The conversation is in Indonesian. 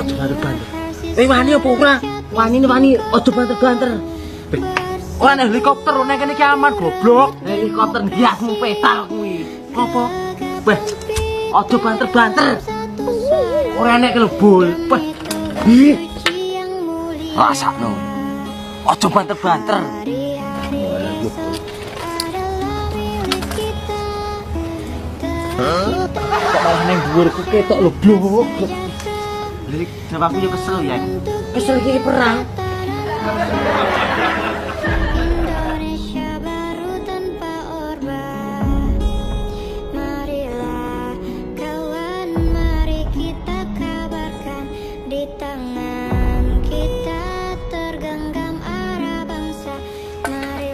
Aja banter-banter. Wani apa ora? Wani aja banter-banter. Ora nek helikopter nek kene iki aman goblok. Helikopter ndiasmu petal kuwi. Apa? Weh. Aja banter-banter. Ora nek kelebul. Weh. Ih. Rasakno. Aja banter-banter. Kok malah neng dhuwurku ketok lho blok. Jadi aku yo kesel ya. Kesel iki perang.